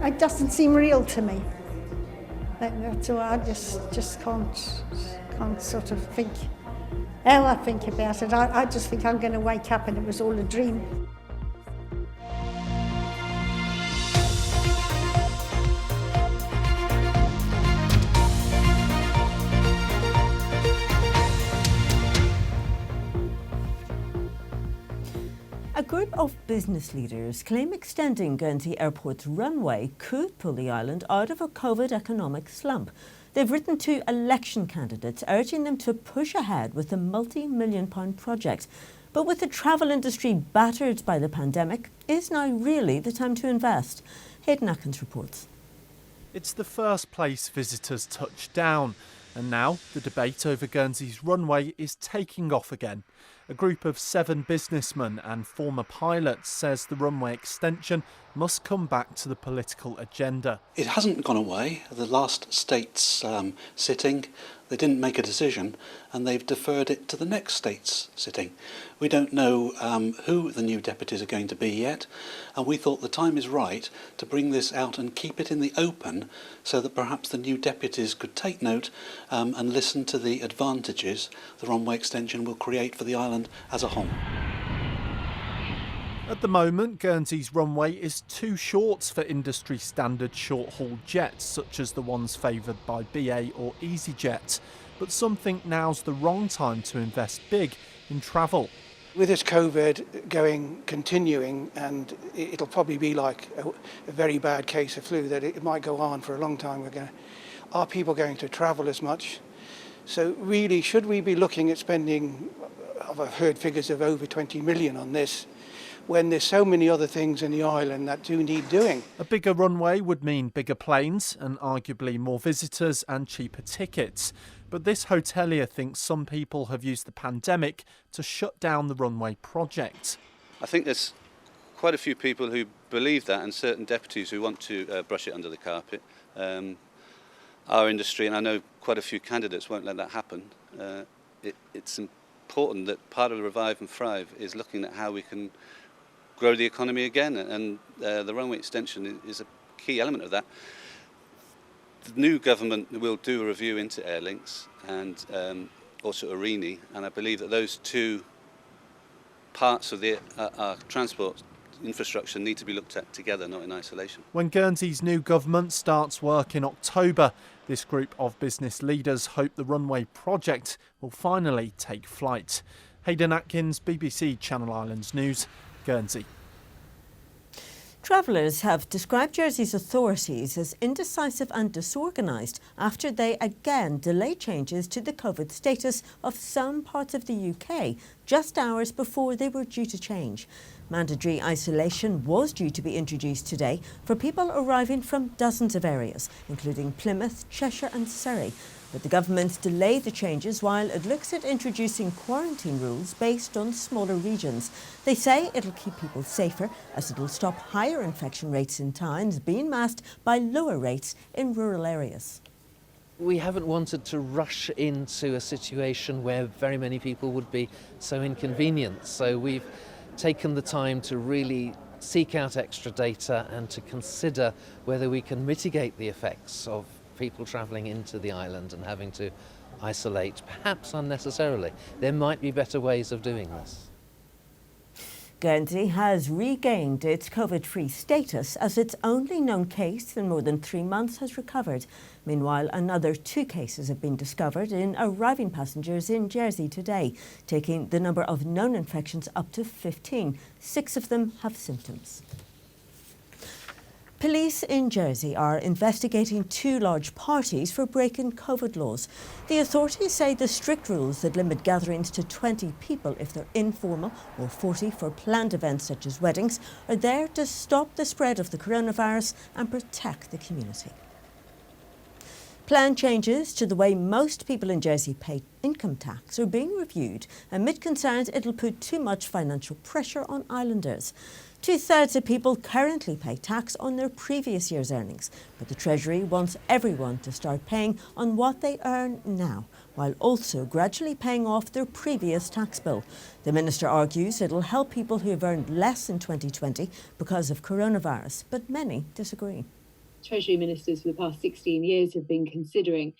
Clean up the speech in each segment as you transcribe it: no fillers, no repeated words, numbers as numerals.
It doesn't seem real to me. That's why I just can't sort of think how I think about it. I just think I'm going to wake up and it was all a dream. A group of business leaders claim extending Guernsey Airport's runway could pull the island out of a COVID economic slump. They've written to election candidates urging them to push ahead with a multi-million-pound project. But with the travel industry battered by the pandemic, is now really the time to invest? Hayden Atkins reports. It's the first place visitors touch down, and now the debate over Guernsey's runway is taking off again. A group of 7 businessmen and former pilots says the runway extension must come back to the political agenda. It hasn't gone away. The last state's sitting, they didn't make a decision and they've deferred it to the next state's sitting. We don't know who the new deputies are going to be yet, and we thought the time is right to bring this out and keep it in the open so that perhaps the new deputies could take note and listen to the advantages the runway extension will create for the island as a whole. At the moment, Guernsey's runway is too short for industry standard short-haul jets, such as the ones favoured by BA or EasyJet. But some think now's the wrong time to invest big in travel. With this COVID continuing, and it'll probably be like a very bad case of flu, that it might go on for a long time. Are people going to travel as much? So really, should we be looking at spending, I've heard figures of over 20 million on this, when there's so many other things in the island that do need doing? A bigger runway would mean bigger planes and arguably more visitors and cheaper tickets. But this hotelier thinks some people have used the pandemic to shut down the runway project. I think there's quite a few people who believe that, and certain deputies who want to brush it under the carpet. Our industry, and I know quite a few candidates, won't let that happen. It's important that part of the Revive and Thrive is looking at how we can grow the economy again, and the runway extension is a key element of that. The new government will do a review into Airlinks and also Arini, and I believe that those two parts of our transport infrastructure need to be looked at together, not in isolation. When Guernsey's new government starts work in October, this group of business leaders hope the runway project will finally take flight. Hayden Atkins, BBC Channel Islands News, Guernsey. Travellers have described Jersey's authorities as indecisive and disorganised after they again delayed changes to the COVID status of some parts of the UK just hours before they were due to change. Mandatory isolation was due to be introduced today for people arriving from dozens of areas, including Plymouth, Cheshire and Surrey. But the government delayed the changes while it looks at introducing quarantine rules based on smaller regions. They say it'll keep people safer as it'll stop higher infection rates in towns being masked by lower rates in rural areas. We haven't wanted to rush into a situation where very many people would be so inconvenienced. So we've taken the time to really seek out extra data and to consider whether we can mitigate the effects of people travelling into the island and having to isolate, perhaps unnecessarily. There might be better ways of doing this. Guernsey has regained its COVID-free status as its only known case in more than 3 months has recovered. Meanwhile, another 2 cases have been discovered in arriving passengers in Jersey today, taking the number of known infections up to 15. 6 of them have symptoms. Police in Jersey are investigating 2 large parties for breaking COVID laws. The authorities say the strict rules that limit gatherings to 20 people if they're informal or 40 for planned events such as weddings are there to stop the spread of the coronavirus and protect the community. Planned changes to the way most people in Jersey pay income tax are being reviewed amid concerns it'll put too much financial pressure on islanders. 2/3 of people currently pay tax on their previous year's earnings, but the Treasury wants everyone to start paying on what they earn now, while also gradually paying off their previous tax bill. The Minister argues it'll help people who have earned less in 2020 because of coronavirus, but many disagree. Treasury ministers for the past 16 years have been considering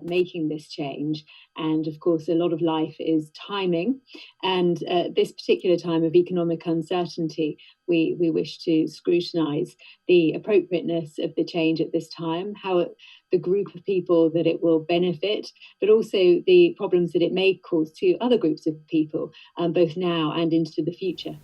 making this change. And of course, a lot of life is timing. And this particular time of economic uncertainty, we wish to scrutinise the appropriateness of the change at this time, the group of people that it will benefit, but also the problems that it may cause to other groups of people, both now and into the future.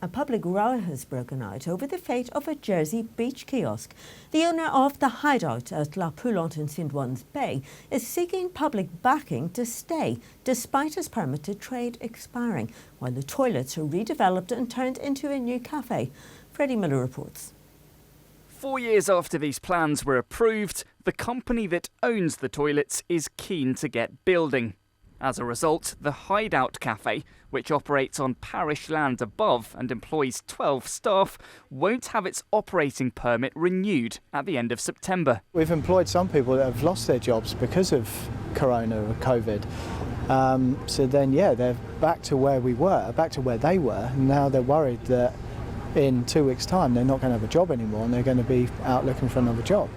A public row has broken out over the fate of a Jersey beach kiosk. The owner of the hideout at La Poulante in St. Juan's Bay is seeking public backing to stay, despite his permit to trade expiring, while the toilets are redeveloped and turned into a new cafe. Freddie Miller reports. 4 years after these plans were approved, the company that owns the toilets is keen to get building. As a result, the Hideout Cafe, which operates on parish land above and employs 12 staff, won't have its operating permit renewed at the end of September. We've employed some people that have lost their jobs because of Corona or COVID. So then, they're back to where we were, back to where they were. And now they're worried that in 2 weeks' time they're not going to have a job anymore and they're going to be out looking for another job.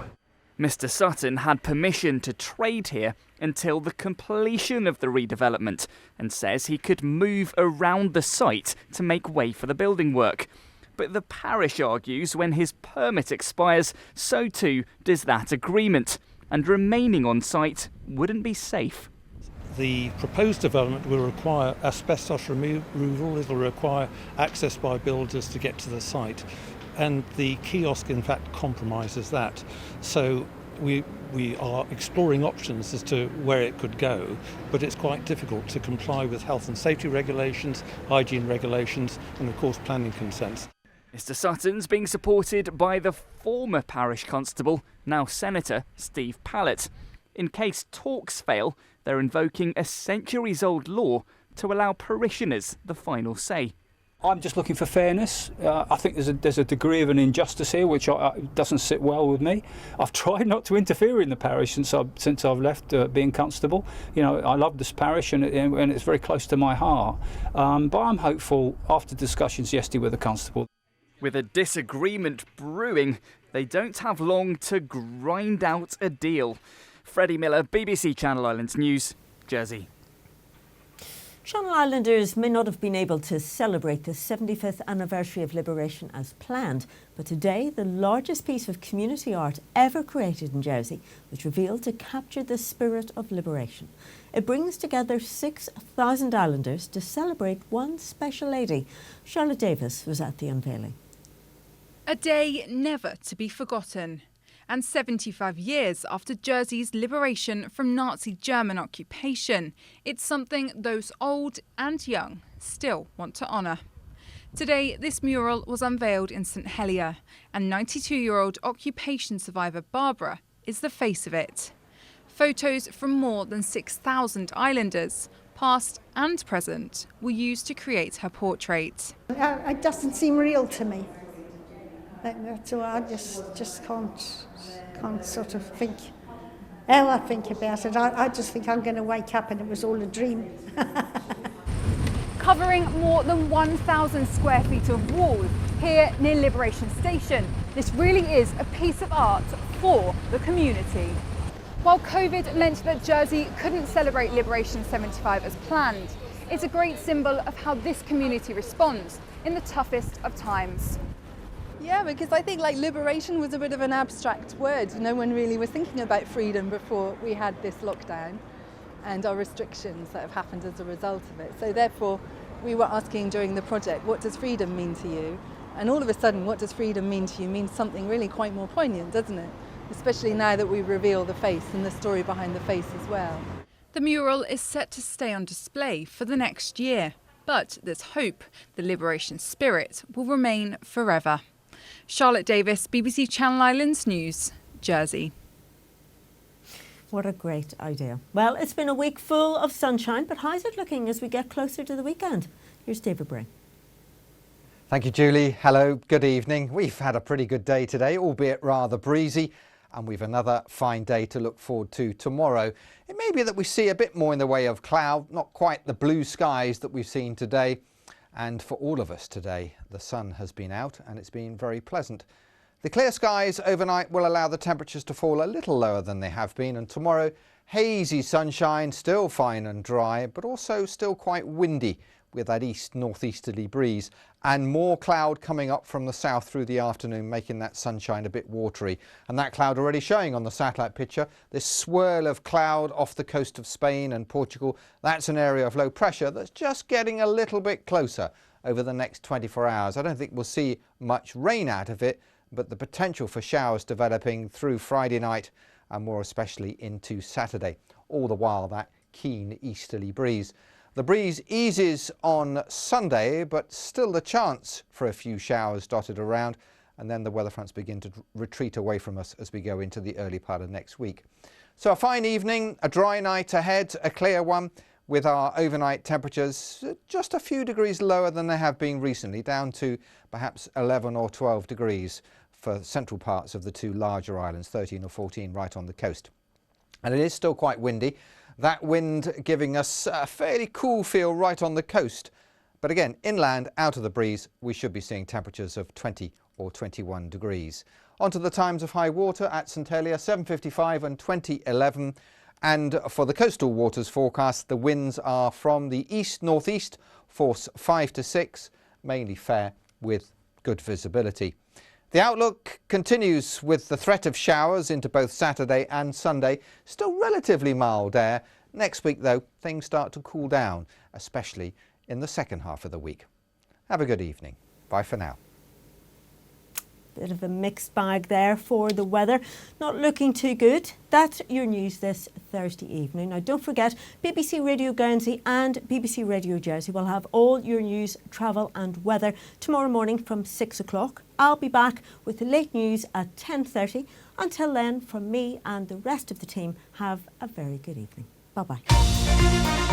Mr. Sutton had permission to trade here until the completion of the redevelopment and says he could move around the site to make way for the building work. But the parish argues when his permit expires, so too does that agreement, and remaining on site wouldn't be safe. The proposed development will require asbestos removal, it will require access by builders to get to the site. And the kiosk, in fact, compromises that. So we are exploring options as to where it could go, but it's quite difficult to comply with health and safety regulations, hygiene regulations, and of course planning consents. Mr. Sutton's being supported by the former parish constable, now Senator, Steve Pallett. In case talks fail, they're invoking a centuries-old law to allow parishioners the final say. I'm just looking for fairness. I think there's a degree of an injustice here which doesn't sit well with me. I've tried not to interfere in the parish since I've left being constable. You know, I love this parish and it's very close to my heart. But I'm hopeful after discussions yesterday with the constable. With a disagreement brewing, they don't have long to grind out a deal. Freddie Miller, BBC Channel Islands News, Jersey. Channel Islanders may not have been able to celebrate the 75th anniversary of liberation as planned, but today the largest piece of community art ever created in Jersey was revealed to capture the spirit of liberation. It brings together 6,000 Islanders to celebrate one special lady. Charlotte Davis was at the unveiling. A day never to be forgotten. And 75 years after Jersey's liberation from Nazi German occupation, it's something those old and young still want to honour. Today, this mural was unveiled in St Helier, and 92-year-old occupation survivor Barbara is the face of it. Photos from more than 6,000 islanders, past and present, were used to create her portrait. It doesn't seem real to me. So I just can't sort of think how I think about it. I just think I'm going to wake up and it was all a dream. Covering more than 1,000 square feet of walls here near Liberation Station, this really is a piece of art for the community. While COVID meant that Jersey couldn't celebrate Liberation 75 as planned, it's a great symbol of how this community responds in the toughest of times. Yeah, because I think liberation was a bit of an abstract word. No one really was thinking about freedom before we had this lockdown and our restrictions that have happened as a result of it. So therefore, we were asking during the project, what does freedom mean to you? And all of a sudden, what does freedom mean to you means something really quite more poignant, doesn't it? Especially now that we reveal the face and the story behind the face as well. The mural is set to stay on display for the next year, but there's hope the liberation spirit will remain forever. Charlotte Davis, BBC Channel Islands News, Jersey. What a great idea. Well, it's been a week full of sunshine, but how's it looking as we get closer to the weekend? Here's David Bray. Thank you, Julie. Hello, good evening. We've had a pretty good day today, albeit rather breezy, and we've another fine day to look forward to tomorrow. It may be that we see a bit more in the way of cloud, not quite the blue skies that we've seen today. And for all of us today, the sun has been out and it's been very pleasant. The clear skies overnight will allow the temperatures to fall a little lower than they have been, and tomorrow hazy sunshine, still fine and dry, but also still quite windy with that east-northeasterly breeze, and more cloud coming up from the south through the afternoon, making that sunshine a bit watery. And that cloud already showing on the satellite picture, this swirl of cloud off the coast of Spain and Portugal. That's an area of low pressure that's just getting a little bit closer over the next 24 hours. I don't think we'll see much rain out of it, but the potential for showers developing through Friday night and more especially into Saturday. All the while that keen easterly breeze. The breeze eases on Sunday, but still the chance for a few showers dotted around, and then the weather fronts begin to retreat away from us as we go into the early part of next week. So a fine evening, a dry night ahead, a clear one, with our overnight temperatures just a few degrees lower than they have been recently, down to perhaps 11 or 12 degrees for central parts of the two larger islands, 13 or 14 right on the coast. And it is still quite windy. That wind giving us a fairly cool feel right on the coast. But again, inland, out of the breeze, we should be seeing temperatures of 20 or 21 degrees. Onto the times of high water at St Helier, 7:55 and 20:11. And for the coastal waters forecast, the winds are from the east-northeast, force 5 to 6, mainly fair with good visibility. The outlook continues with the threat of showers into both Saturday and Sunday. Still relatively mild air. Next week, though, things start to cool down, especially in the second half of the week. Have a good evening. Bye for now. Bit of a mixed bag there for the weather. Not looking too good. That's your news this Thursday evening. Now don't forget, BBC Radio Guernsey and BBC Radio Jersey will have all your news, travel and weather tomorrow morning from 6 o'clock. I'll be back with the late news at 10:30. Until then, from me and the rest of the team, have a very good evening. Bye-bye.